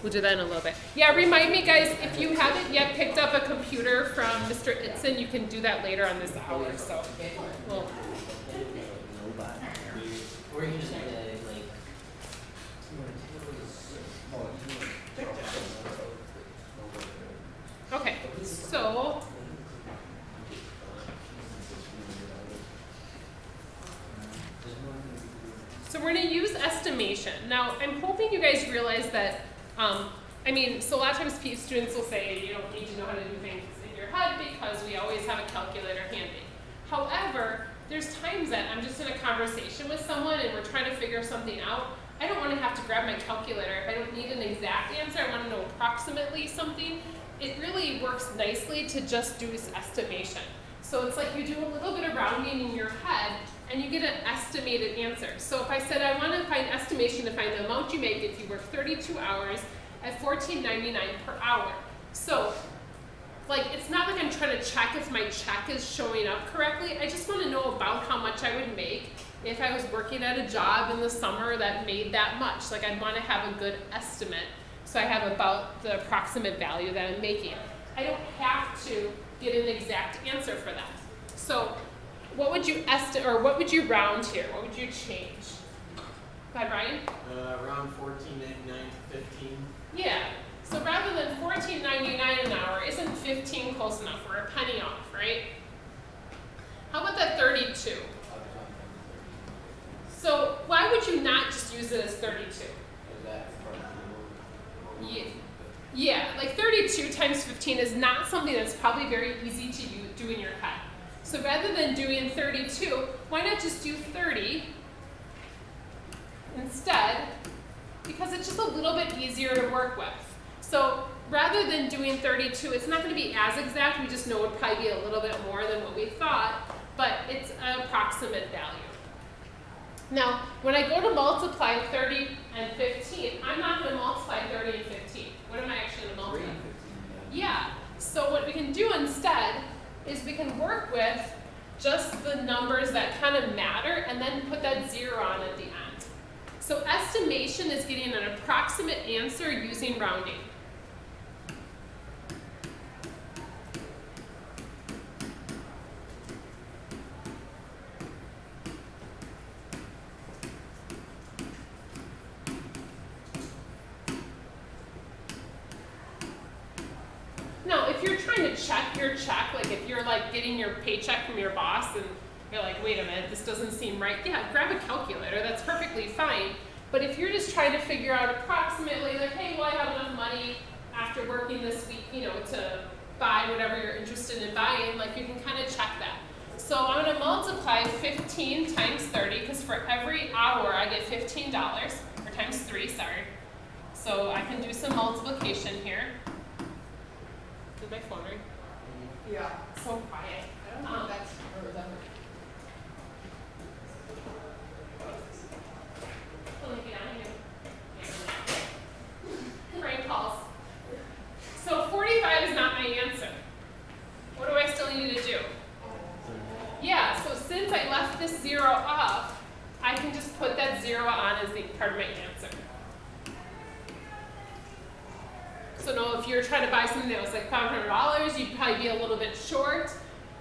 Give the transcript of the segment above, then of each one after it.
we'll do that in a little bit. Yeah, remind me guys, if you haven't yet picked up a computer from Mr. Itzen, you can do that later on this hour, so we'll. Or you can just like. Okay, so we're going to use estimation. Now, I'm hoping you guys realize that, so a lot of times PE students will say you don't need to know how to do things in your head because we always have a calculator handy. However, there's times that I'm just in a conversation with someone and we're trying to figure something out. I don't want to have to grab my calculator. If I don't need an exact answer, I want to know approximately something. It really works nicely to just do this estimation. So it's like you do a little bit of rounding in your head and you get an estimated answer. So if I said I want to find estimation to find the amount you make if you work 32 hours at $14.99 per hour. So it's not like I'm trying to check if my check is showing up correctly. I just want to know about how much I would make if I was working at a job in the summer that made that much. I'd want to have a good estimate so I have about the approximate value that I'm making. I don't have to get an exact answer for that. So what would you estimate, or what would you round here? What would you change? Go ahead, Ryan. Around $14.99 to $15. Yeah. So rather than $14.99 an hour, isn't 15 close enough? We're a penny off, right? How about that 32? So why would you not just use it as 32? Yeah, 32 times 15 is not something that's probably very easy to do in your head. So rather than doing 32, why not just do 30 instead? Because it's just a little bit easier to work with. So rather than doing 32, it's not going to be as exact. We just know it would probably be a little bit more than what we thought, but it's an approximate value. Now, when I go to multiply 30 and 15, I'm not going to multiply 30 and 15. What am I actually going to multiply? Yeah. So what we can do instead is we can work with just the numbers that kind of matter and then put that 0 on at the end. So estimation is getting an approximate answer using rounding. Now, if you're trying to check your check, if you're getting your paycheck from your boss and you're like, wait a minute, this doesn't seem right, yeah, grab a calculator, that's perfectly fine. But if you're just trying to figure out approximately, hey, well, I have enough money after working this week, to buy whatever you're interested in buying, you can kind of check that. So I'm going to multiply 15 times 30, because for every hour I get $15, or times 3, sorry. So I can do some multiplication here. Did my phone ring? Yeah. So quiet. I don't think that's her, is that her? Prank calls. So 45 is not my answer. What do I still need to do? Yeah, so since I left this 0 off, I can just put that 0 on as the part of my answer. So no, if you're trying to buy something that was $500, you'd probably be a little bit short.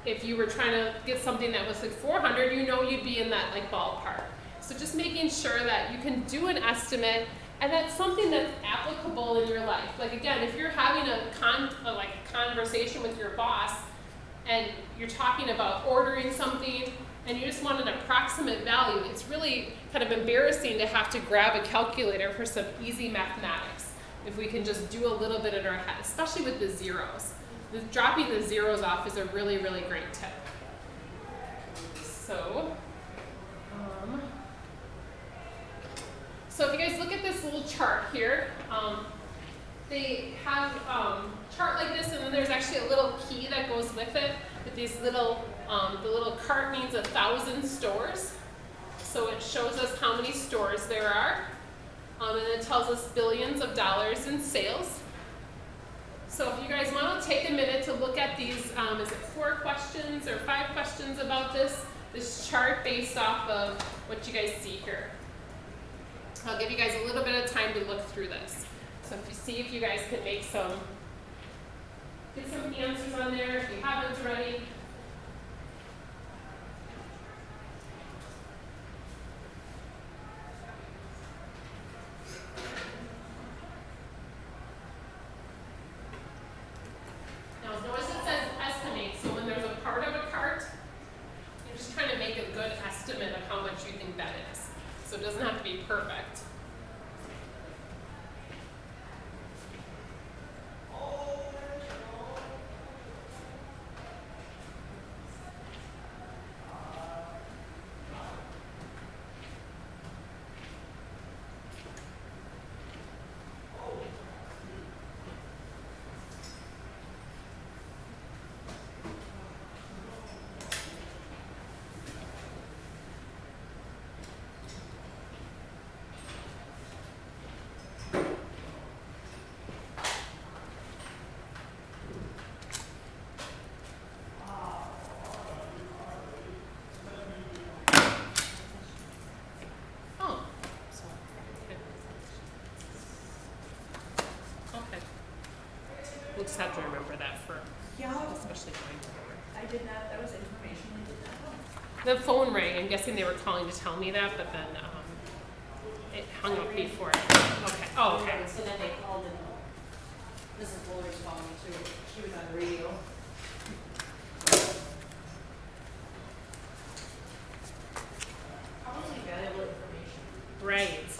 If you were trying to get something that was $400, you'd be in that ballpark. So just making sure that you can do an estimate, and that's something that's applicable in your life. Again, if you're having a conversation with your boss, and you're talking about ordering something, and you just want an approximate value, it's really kind of embarrassing to have to grab a calculator for some easy mathematics. If we can just do a little bit in our head, especially with the zeros. Dropping the zeros off is a really, really great tip. So if you guys look at this little chart here, they have a chart like this, and then there's actually a little key that goes with it. With these little, the little cart means 1,000 stores. So it shows us how many stores there are. And it tells us billions of dollars in sales. So if you guys want to take a minute to look at these, is it 4 questions or 5 questions about this chart based off of what you guys see here. I'll give you guys a little bit of time to look through this. So see if you guys can get some answers on there if you haven't already. Now notice it says estimate, so when there's a part of a cart, you're just trying to make a good estimate of how much you think that is. So it doesn't have to be perfect. Oh, so, okay. We'll just have to remember that for, Yeah, especially going forward. I did not, that was information I did not know. The phone rang. I'm guessing they were calling to tell me that, but then it hung up before. Okay. Oh, okay. So then they called and Mrs. Buller's calling me too. She was on the radio. Probably valuable information. Right.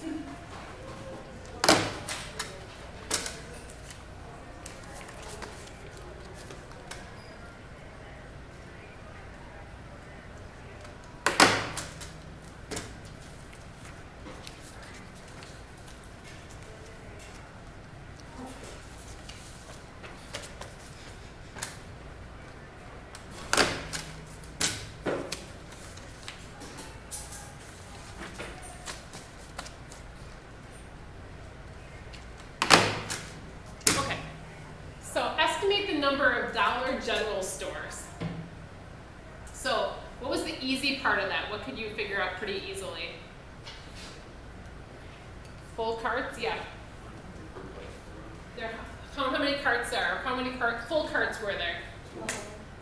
Okay. So estimate the number of Dollar General stores. So what was the easy part of that? What could you figure out pretty easily? Full carts? Yeah. How many carts are? How many full carts were there?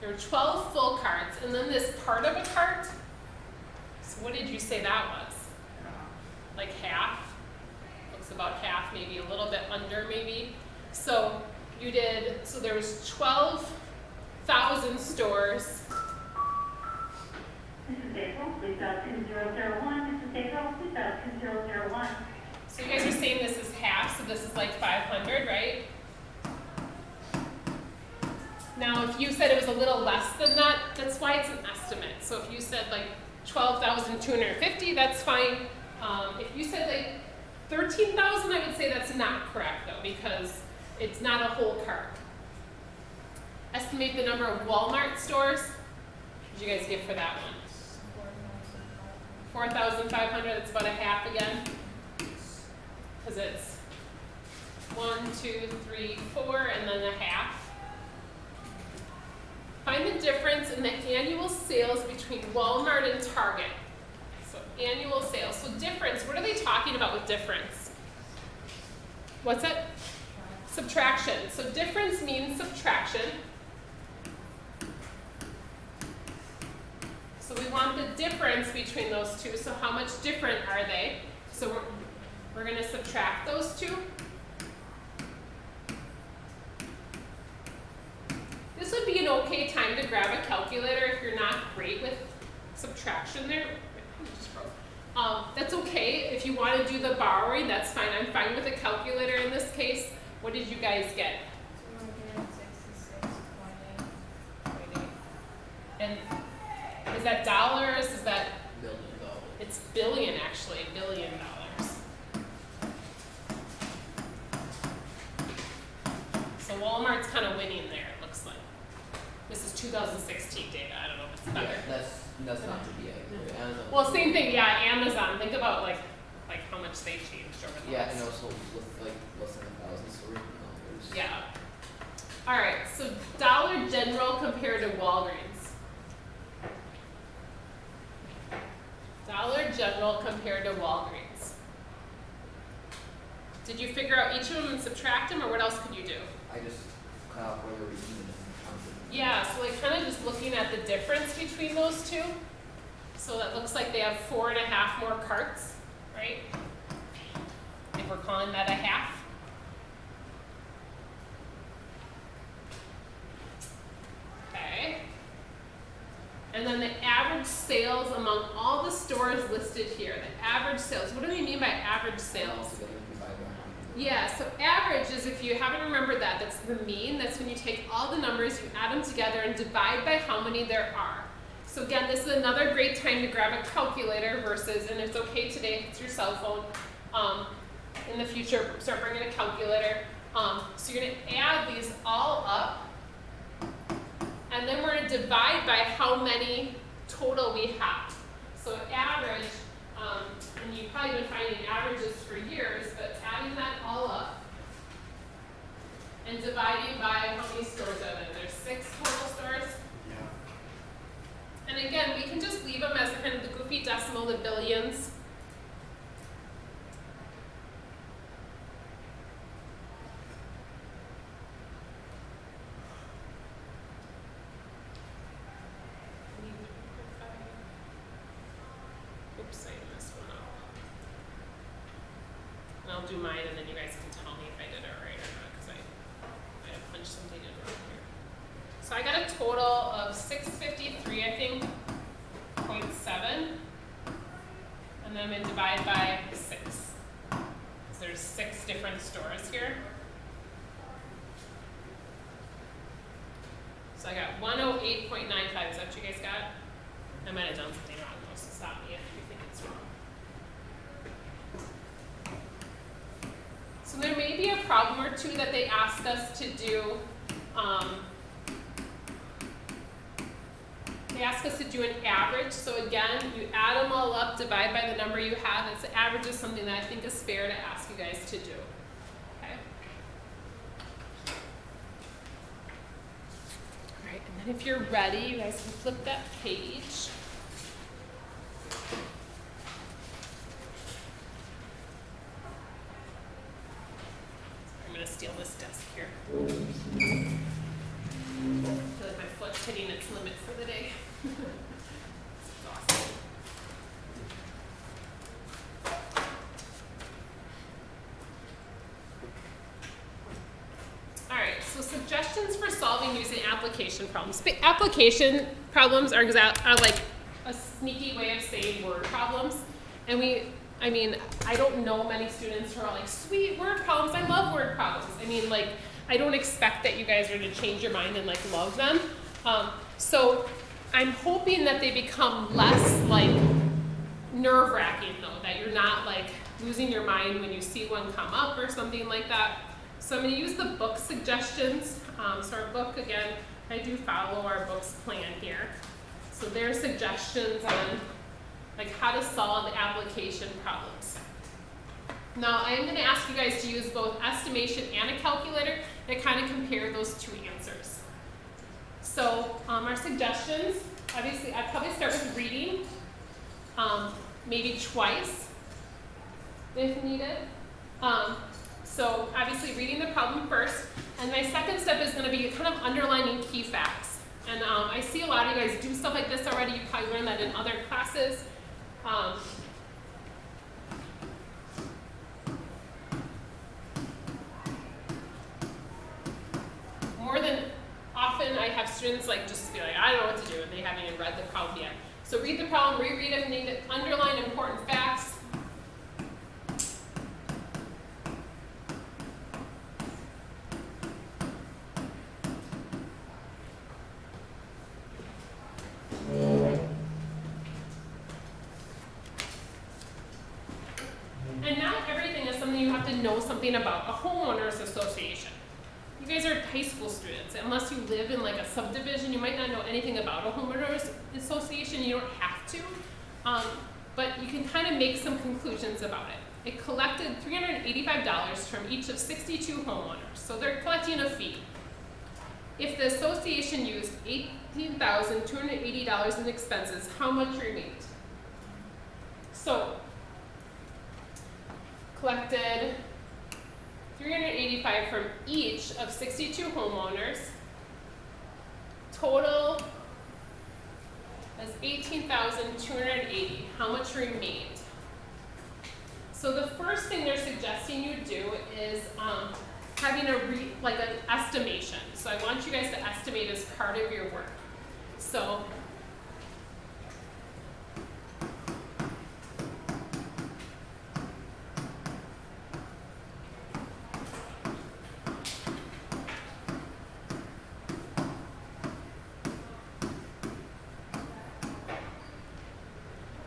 There were 12 full carts, and then this part of a cart. So what did you say that was? Like half? Looks about half, maybe a little bit under, maybe. So so there was 12,000 stores. This is April, please dial 2001. This is April, please dial 2001. So you guys are saying this is half, so this is like 500, right? Now, if you said it was a little less than that, that's why it's an estimate. So if you said like 12,250, that's fine. If you said like 13,000, I would say that's not correct though, because it's not a whole cart. Estimate the number of Walmart stores. What did you guys get for that one? 4,500, that's about a half again. Because it's 1, 2, 3, 4, and then a half. Find the difference in the annual sales between Walmart and Target. So annual sales. So difference, what are they talking about with difference? What's it? Subtraction. So difference means subtraction. So we want the difference between those two. So how much different are they? So we're going to subtract those two. This would be an okay time to grab a calculator if you're not great with subtraction there. That's okay. If you want to do the borrowing, that's fine. I'm fine with a calculator in this case. What did you guys get? 266.8. And is that dollars? Is that? $1 billion. It's billion actually, $1 billion. So Walmart's kind of winning there, it looks like. This is 2016 data. I don't know if it's better. Yeah, that's not to be accurate. Amazon. Well, same thing. Yeah, Amazon. Think about like how much they changed over the Yeah, last. and also with like less than 1,000 store numbers. Yeah. All right. So Dollar General compared to Walgreens. Dollar General compared to Walgreens. Did you figure out each of them and subtract subtract them, or what else could you do? I just cut off where they were even and counted. Yeah, so like kind of just looking at the difference between those two. So that looks like they have 4.5 more carts, right? If we're calling that a half. Okay. And then the average sales among all the stores listed here. The average sales. What do we mean by average sales? Together and divide by how many. Yeah, so average is, if you haven't remembered that, that's the mean. That's when you take all the numbers, you add them together and divide by how many there are. So again, this is another great time to grab a calculator versus, and it's okay today if it's your cell phone. In the future, start bringing a calculator. So you're gonna add these all up, and then we're gonna divide by how many total we have. So average, and you've probably been finding averages for years, but adding that all up and dividing by how many stores are there? There's 6 total stores. Yeah. And again, we can just leave them as kind of the goofy decimal, the billions. Oops, I messed one up. And I'll do mine, and then you guys can tell me if I did it right or not, because I punched something in wrong here. So I got a total of 653, I think, 0.7. And then I'm going to divide by 6. So there's 6 different stores here. So I got 108.95. Is that what you guys got? I might have done something wrong, though, so stop me if you think it's wrong. So there may be a problem or two that they ask us to do. They ask us to do an average. So again, you add them all up, divide by the number you have. It's the average is something that I think is fair to ask you guys to do. Okay. All right, and then if you're ready, you guys can flip that page. I'm going to steal this desk here. I feel like my foot's hitting its limit for the day. This is awesome. All right, so suggestions for solving using application problems. Application problems are like a sneaky way of saying word problems. And I don't know many students who are like, sweet, word problems, I love word problems. I don't expect that you guys are to change your mind and love them. So I'm hoping that they become less nerve-wracking though, that you're not losing your mind when you see one come up or something like that. So I'm going to use the book suggestions. So our book, again, I do follow our book's plan here. So there are suggestions on how to solve the application problems. Now I am going to ask you guys to use both estimation and a calculator and kind of compare those two answers. So our suggestions, obviously I'd probably start with reading, maybe twice if needed. So obviously reading the problem first, and my second step is going to be kind of underlining key facts. And I see a lot of you guys do stuff like this already. You probably learned that in other classes. More than often I have students just be like, I don't know what to do, and they haven't even read the problem yet. So read the problem, reread it, and need to underline important facts. And not everything is something you have to know something about. A homeowners association. You guys are high school students. Unless you live in a subdivision, you might not know anything about a homeowners association. You don't have to. But you can kind of make some conclusions about it. It collected $385 from each of 62 homeowners. So they're collecting a fee. If the association used $18,280 in expenses, how much remained? So collected 385 from each of 62 homeowners. Total is 18,280. How much remained? So the first thing they're suggesting you do is having like an estimation. So I want you guys to estimate as part of your work. So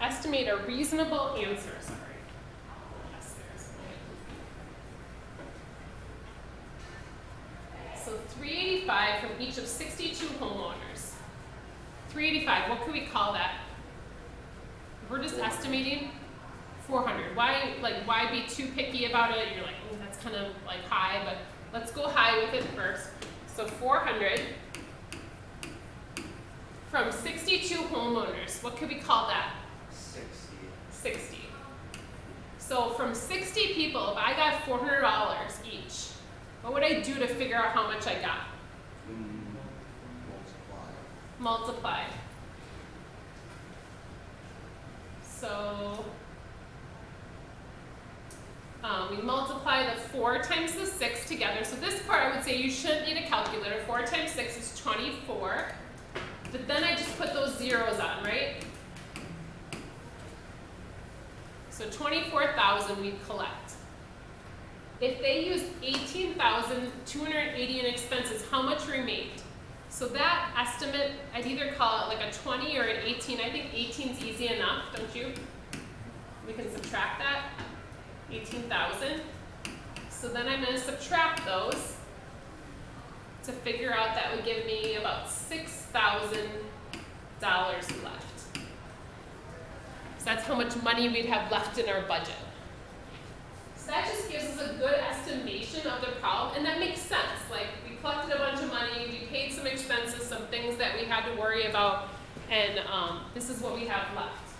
estimate a reasonable answer, sorry. Yes, there's so 385 from each of 62 homeowners. 385, what could we call that? We're just estimating 400. Why be too picky about it? You're like, oh, that's kind of like high, but let's go high with it first. So 400 from 62 homeowners. What could we call that? 60. So from 60 people, if I got $400 each, what would I do to figure out how much I got? Multiply. So we multiply the 4 times the 6 together. So this part I would say you shouldn't need a calculator. 4 times 6 is 24. But then I just put those zeros on, right? So 24,000 we collect. If they use 18,280 in expenses, how much remained? So that estimate, I'd either call it like a 20 or an 18. I think 18 is easy enough, don't you? We can subtract that, 18,000. So then I'm going to subtract those to figure out that would give me about $6,000 left. So that's how much money we'd have left in our budget. So that just gives us a good estimation of the problem, and that makes sense. Like, we collected a bunch of money, we paid some expenses, some things that we had to worry about, and this is what we have left.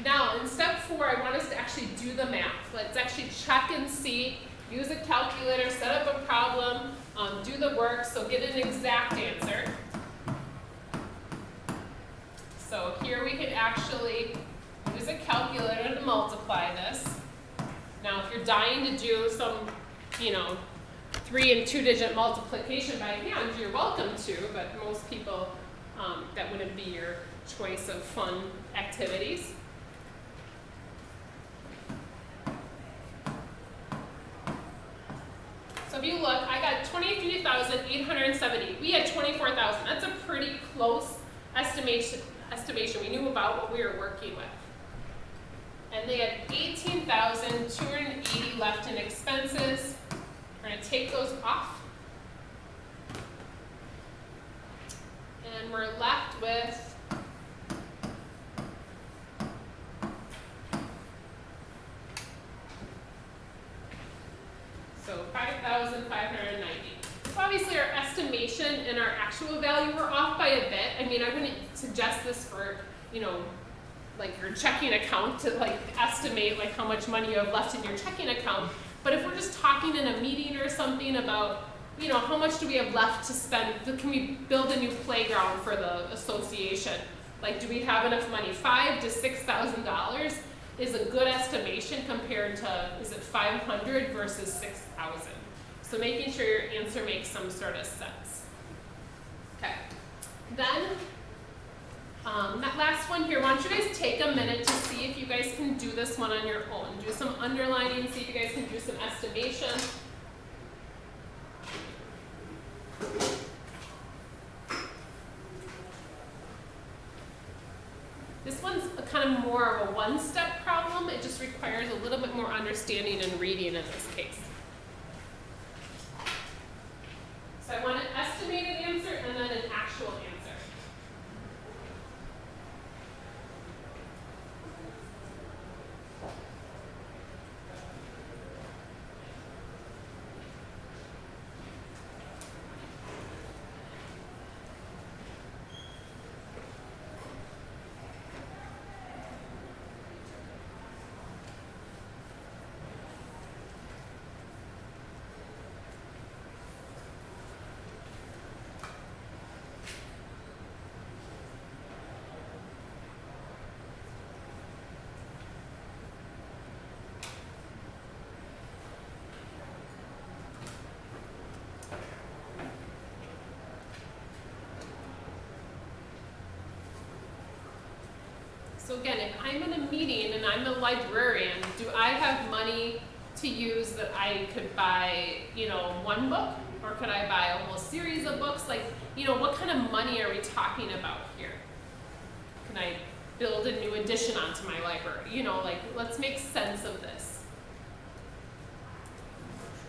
Now, in step 4, I want us to actually do the math. Let's actually check and see, use a calculator, set up a problem, do the work, so get an exact answer. So here we could actually use a calculator to multiply this. Now, if you're dying to do some, 3 and 2-digit multiplication by hand, you're welcome to, but most people, that wouldn't be your choice of fun activities. So if you look, I got 23,870. We had 24,000. That's a pretty close estimation. We knew about what we were working with. And they had 18,280 left in expenses. We're going to take those off. And we're left with so 5,590. So obviously our estimation and our actual value were off by a bit. I mean, I wouldn't suggest this for, like your checking account to like estimate like how much money you have left in your checking account. But if we're just talking in a meeting or something about, how much do we have left to spend? Can we build a new playground for the association? Like, do we have enough money? $5,000 to $6,000 is a good estimation compared to, is it 500 versus 6,000? So making sure your answer makes some sort of sense. Okay. Then, that last one here, why don't you guys take a minute to see if you guys can do this one on your own. Do some underlining, see if you guys can do some estimation. This one's kind of more of a one-step problem. It just requires a little bit more understanding and reading in this case. So I want an estimated answer and then an actual answer. So again, if I'm in a meeting and I'm the librarian, do I have money to use that I could buy, you know, one book? Or could I buy a whole series of books? Like, you know, what kind of money are we talking about here? Can I build a new addition onto my library? You know, like, let's make sense of this.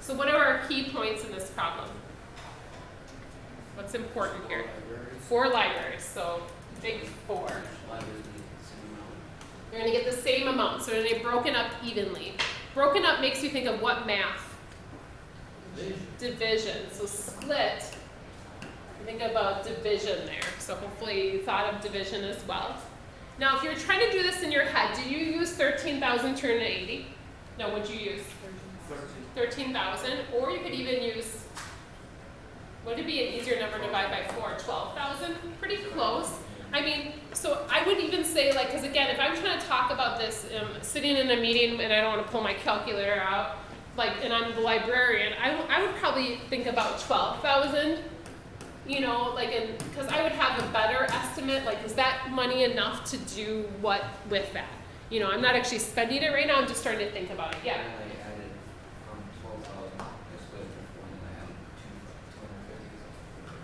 So what are our key points in this problem? What's important here? Libraries. 4 libraries, so big 4. Libraries need the same amount. They're gonna get the same amount, so they're gonna be broken up evenly. Broken up makes you think of what math? Division. So split, think about division there. So hopefully you thought of division as well. Now if you're trying to do this in your head, do you use 13,280? No, what'd you use? 13,000, or you could even use, would it be an easier number to divide by 4? 12,000, pretty close. I mean, so I would even say, like, because again, if I'm trying to talk about this, sitting in a meeting and I don't want to pull my calculator out, like, and I'm the librarian, I would probably think about 12,000, you know, like, because I would have a better estimate, like, is that money enough to do what with that? You know, I'm not actually spending it right now, I'm just starting to think about it, yeah. And I added 12,000. I split it into 1 and I added 250.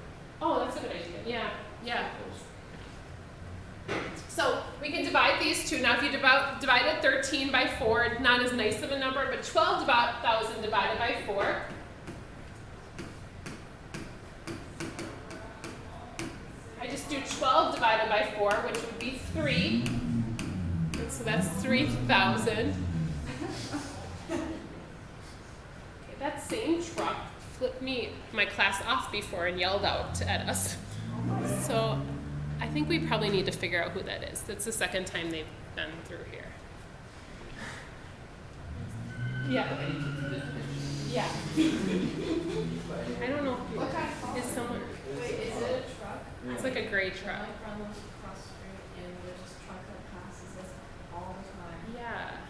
Oh, that's a good idea, yeah, yeah. So we can divide these two. Now if you divided 13 by 4, not as nice of a number, but 12,000 divided by 4. I just do 12 divided by 4, which would be 3. And so that's 3,000. Okay, that same truck flipped my class off before and yelled out at us. So I think we probably need to figure out who that is. That's the second time they've been through here. Yeah. Yeah. I don't know if What kind of car? is someone. Wait, is it a truck? It's like a gray truck. My friend lives across the street and there's this truck that passes us all the time. Yeah.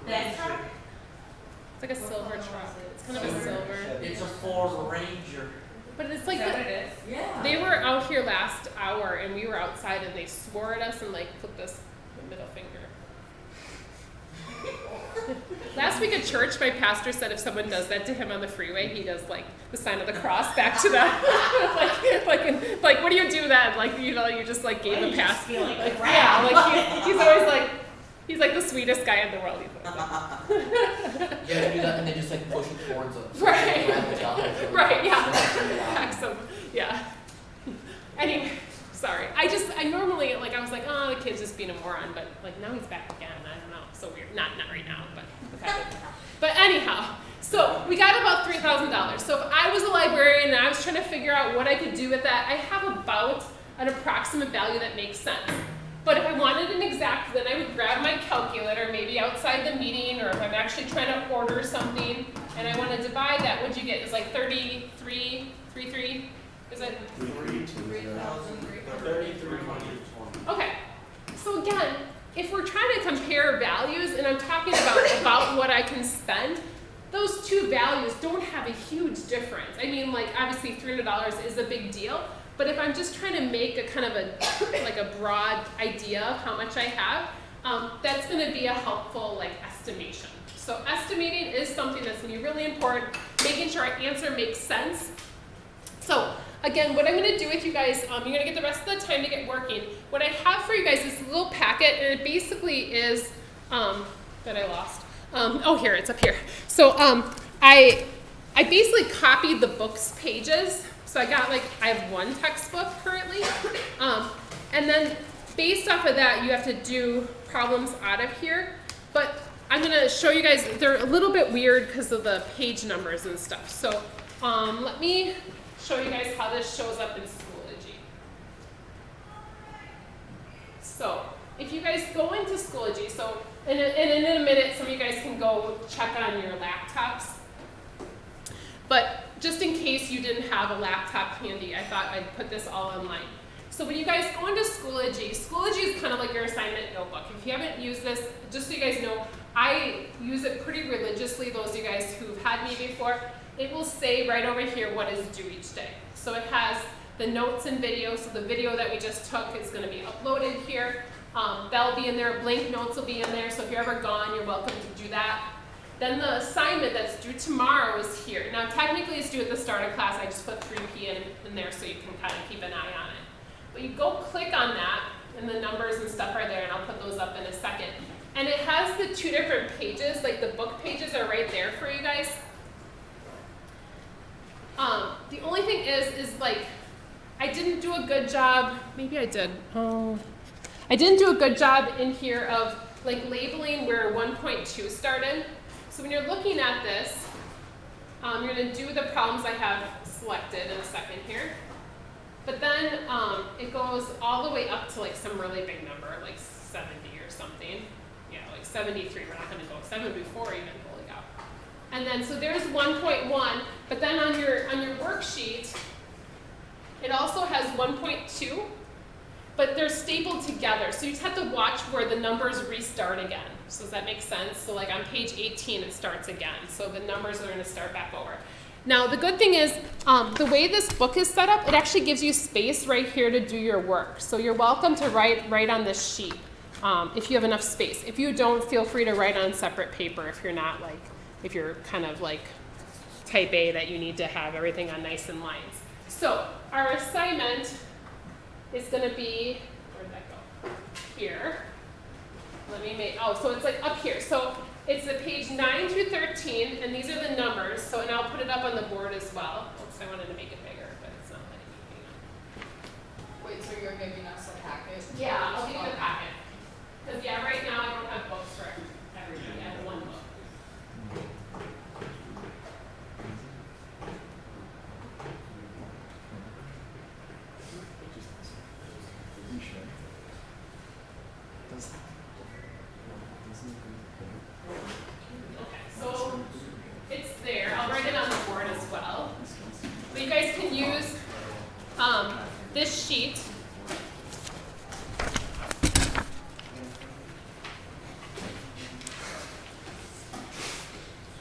That truck? It's like a silver truck. It's kind of a silver. It's a Ford Ranger. But it's like Is that what it is? Yeah. they were out here last hour and we were outside and they swore at us and like flipped us the middle finger. Last week at church, my pastor said if someone does that to him on the freeway, he does like the sign of the cross back to them. like what do you do then? Like, you know, you just like gave a pass. Feeling Like, yeah, like he's always like, he's like the sweetest guy in the world. He's like, Yeah, they do that and they just like push it towards them. Right. Right, yeah. Yeah. Back some, yeah. Anyway, sorry. I normally, like, I was like, oh, the kid's just being a moron, but like now he's back again. I don't know. So weird. Not right now, but anyhow. So we got about $3,000. So if I was a librarian and I was trying to figure out what I could do with that, I have about an approximate value that makes sense. But if I wanted an exact, then I would grab my calculator, maybe outside the meeting, or if I'm actually trying to order something and I want to divide that, what'd you get? It's like 33. Is it? 3,320. Okay. So again, if we're trying to compare values, and I'm talking about what I can spend, those two values don't have a huge difference. I mean, like, obviously $300 is a big deal, but if I'm just trying to make a kind of a broad idea of how much I have, that's going to be a helpful like estimation. So estimating is something that's going to be really important, making sure our answer makes sense. So again, what I'm going to do with you guys, you're going to get the rest of the time to get working. What I have for you guys is a little packet, and it basically is, that I lost. Oh, here, it's up here. So I basically copied the book's pages. So I have one textbook currently. And then based off of that, you have to do problems out of here. But I'm going to show you guys, they're a little bit weird because of the page numbers and stuff. So let me show you guys how this shows up in Schoology. So if you guys go into Schoology, so in a minute, some of you guys can go check on your laptops. But just in case you didn't have a laptop handy, I thought I'd put this all online. So when you guys go into Schoology, Schoology is kind of like your assignment notebook. If you haven't used this, just so you guys know, I use it pretty religiously, those of you guys who've had me before. It will say right over here what is due each day. So it has the notes and video, so the video that we just took is going to be uploaded here. That'll be in there. Blank notes will be in there. So if you're ever gone, you're welcome to do that. Then the assignment that's due tomorrow is here. Now technically it's due at the start of class. I just put 3 p.m. in there so you can kind of keep an eye on it. But you go click on that, and the numbers and stuff are there, and I'll put those up in a second. And it has the 2 different pages, like the book pages are right there for you guys. The only thing is like, I didn't do a good job, maybe I did. I didn't do a good job in here of like labeling where 1.2 started. So when you're looking at this, you're gonna do the problems I have selected in a second here. But then it goes all the way up to like some really big number, like 70 or something. Yeah, like 73, we're not gonna go 74 even, holy cow. And then, so there's 1.1, but then on your worksheet, it also has 1.2, but they're stapled together. So you just have to watch where the numbers restart again. So does that make sense? So like on page 18, it starts again. So the numbers are gonna start back over. Now, the good thing is, the way this book is set up, it actually gives you space right here to do your work. So you're welcome to write on this sheet if you have enough space. If you don't, feel free to write on separate paper if you're not like, if you're kind of like type A that you need to have everything on nice in lines. So our assignment is gonna be, where'd that go? Here. Let me make, oh, so it's like up here. So it's the page 9 through 13, and these are the numbers. So, and I'll put it up on the board as well. Oops, I wanted to make it bigger, but it's not letting me. Wait, so you're giving us a packet? Yeah, I'll give you the packet. Because yeah, right now I don't have books for everybody. I have one book. Okay, so it's there. I'll write it on the board as well. But you guys can use this sheet.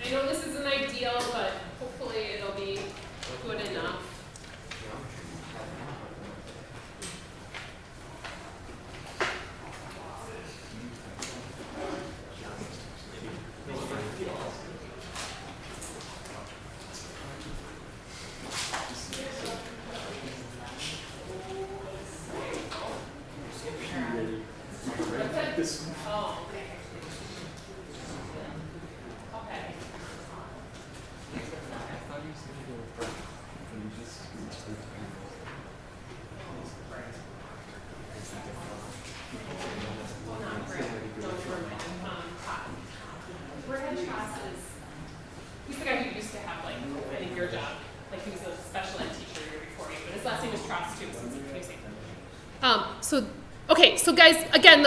I know this isn't ideal, but hopefully it'll be good enough. Oh, okay. Okay. Well, not great. No, never mind. Brad Tross is, he's the guy who used to have, like, I think your job. Like, he was a special ed teacher here before you, but his last name is Tross too, so it's confusing. Okay, so guys, again,